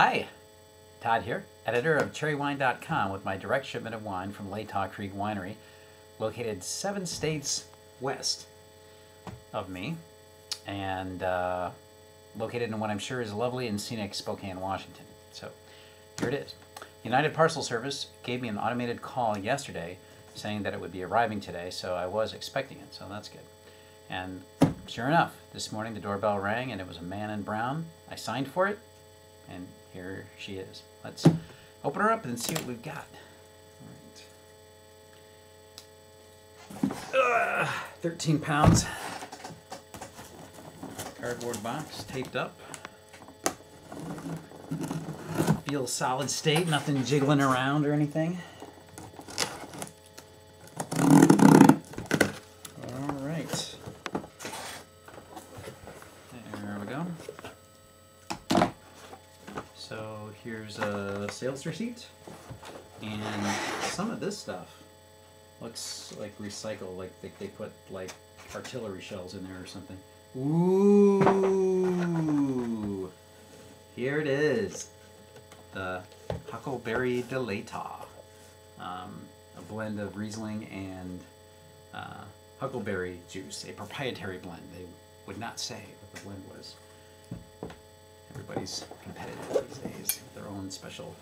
Hi, Todd here, editor of CherryWine.com with my direct shipment of wine from Latah Creek Winery, located 7 states west of me, and located in what I'm sure is lovely and scenic Spokane, Washington. So here it is. United Parcel Service gave me an automated call yesterday saying that it would be arriving today, so I was expecting it, so that's good. And sure enough, this morning the doorbell rang and it was a man in brown. I signed for it, and here she is. Let's open her up and see what we've got. All right. 13 pounds. Cardboard box, taped up. Feels solid state, nothing jiggling around or anything. All right. There we go. So here's a sales receipt, and some of this stuff looks like recycled, like they put like artillery shells in there or something. Ooh! Here it is, the Huckleberry de Latah, a blend of Riesling and huckleberry juice, a proprietary blend. They would not say what the blend was. Everybody's competitive these days with their own special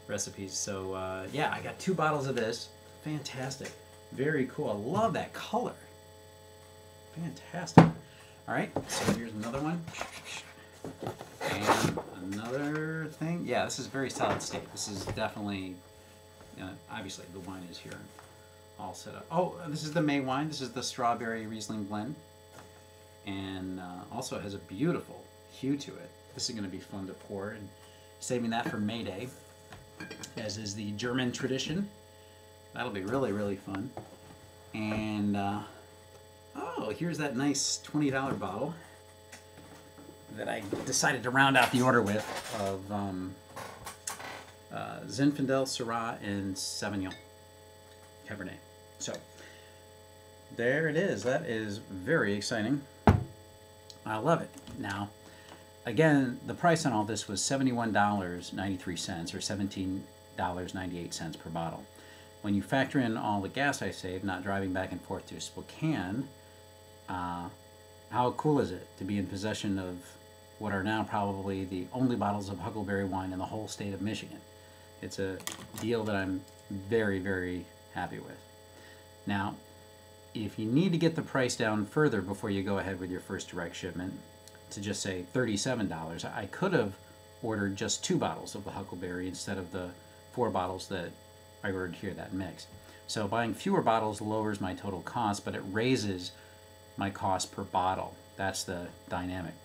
recipes. So yeah, I got 2 bottles of this. Fantastic. Very cool. I love that color. Fantastic. All right, so here's another one. And another thing. Yeah, this is very solid state. This is definitely, obviously the wine is here all set up. Oh, this is the May wine. This is the strawberry Riesling blend. And also it has a beautiful hue to it. This is going to be fun to pour, and saving that for May Day, as is the German tradition. That'll be really, really fun. And, oh, here's that nice $20 bottle that I decided to round out the order with of Zinfandel, Syrah, and Sauvignon Cabernet. So, there it is. That is very exciting. I love it. Now, again, the price on all this was $71.93 or $17.98 per bottle. When you factor in all the gas I saved, not driving back and forth to Spokane, how cool is it to be in possession of what are now probably the only bottles of huckleberry wine in the whole state of Michigan? It's a deal that I'm very, very happy with. Now, if you need to get the price down further before you go ahead with your first direct shipment, to just say $37, I could have ordered just 2 bottles of the huckleberry instead of the 4 bottles that I ordered here, that mix. So buying fewer bottles lowers my total cost, but it raises my cost per bottle. That's the dynamic.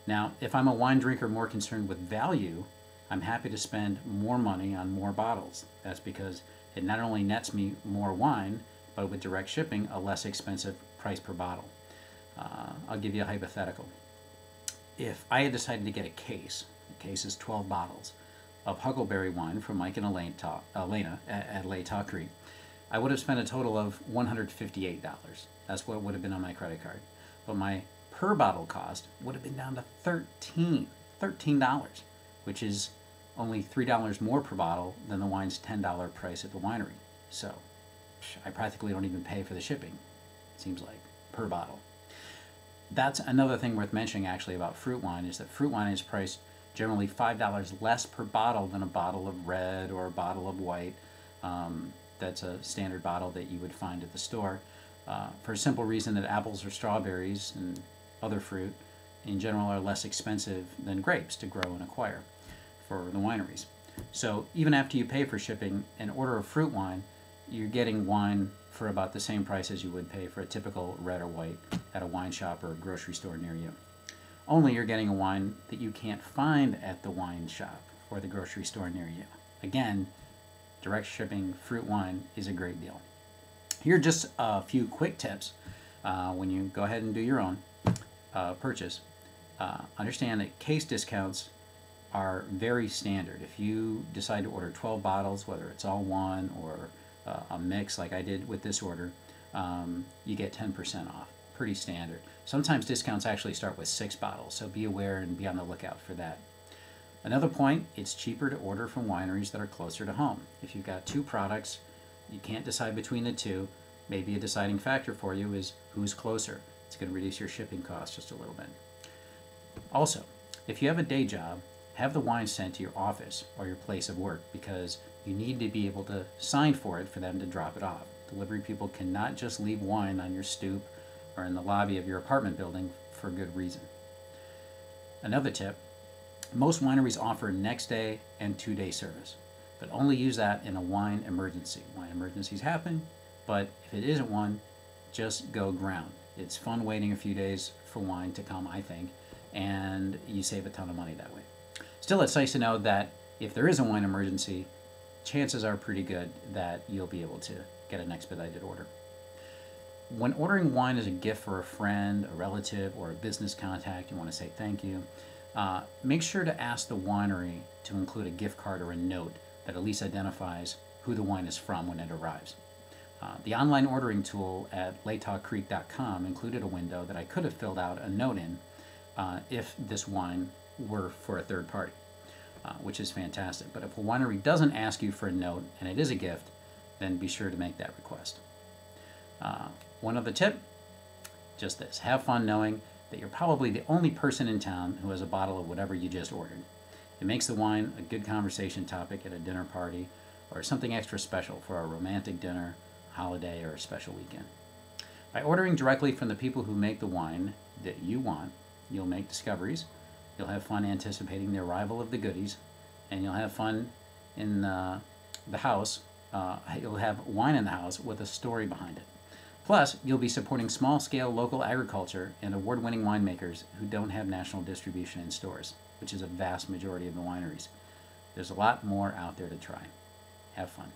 Now, if I'm a wine drinker more concerned with value, I'm happy to spend more money on more bottles. That's because it not only nets me more wine, but with direct shipping, a less expensive price per bottle. I'll give you a hypothetical. If I had decided to get a case is 12 bottles, of huckleberry wine from Mike and Elena at Latah Creek, I would have spent a total of $158. That's what would have been on my credit card. But my per bottle cost would have been down to $13, which is only $3 more per bottle than the wine's $10 price at the winery. So I practically don't even pay for the shipping, it seems like, per bottle. That's another thing worth mentioning actually about fruit wine, is that fruit wine is priced generally $5 less per bottle than a bottle of red or a bottle of white. That's a standard bottle that you would find at the store, for a simple reason that apples or strawberries and other fruit in general are less expensive than grapes to grow and acquire for the wineries. So even after you pay for shipping, an order of fruit wine, you're getting wine for about the same price as you would pay for a typical red or white at a wine shop or a grocery store near you. Only you're getting a wine that you can't find at the wine shop or the grocery store near you. Again, direct shipping fruit wine is a great deal. Here are just a few quick tips when you go ahead and do your own purchase. Understand that case discounts are very standard. If you decide to order 12 bottles, whether it's all one or a mix like I did with this order, you get 10% off. Pretty standard. Sometimes discounts actually start with 6 bottles, so be aware and be on the lookout for that. Another point, it's cheaper to order from wineries that are closer to home. If you've got two products, you can't decide between the two, maybe a deciding factor for you is who's closer. It's going to reduce your shipping costs just a little bit. Also, if you have a day job, have the wine sent to your office or your place of work because you need to be able to sign for it for them to drop it off. Delivery people cannot just leave wine on your stoop or in the lobby of your apartment building for good reason. Another tip, most wineries offer next day and 2-day service, but only use that in a wine emergency. Wine emergencies happen, but if it isn't one, just go ground. It's fun waiting a few days for wine to come, I think, and you save a ton of money that way. Still, it's nice to know that if there is a wine emergency, chances are pretty good that you'll be able to get an expedited order. When ordering wine as a gift for a friend, a relative, or a business contact, you want to say thank you, make sure to ask the winery to include a gift card or a note that at least identifies who the wine is from when it arrives. The online ordering tool at latahcreek.com included a window that I could have filled out a note in if this wine were for a third party, which is fantastic. But if a winery doesn't ask you for a note and it is a gift, then be sure to make that request. One other tip, just this, have fun knowing that you're probably the only person in town who has a bottle of whatever you just ordered. It makes the wine a good conversation topic at a dinner party or something extra special for a romantic dinner, holiday, or a special weekend. By ordering directly from the people who make the wine that you want, you'll make discoveries, you'll have fun anticipating the arrival of the goodies, and you'll have fun in the house. You'll have wine in the house with a story behind it. Plus, you'll be supporting small-scale local agriculture and award-winning winemakers who don't have national distribution in stores, which is a vast majority of the wineries. There's a lot more out there to try. Have fun.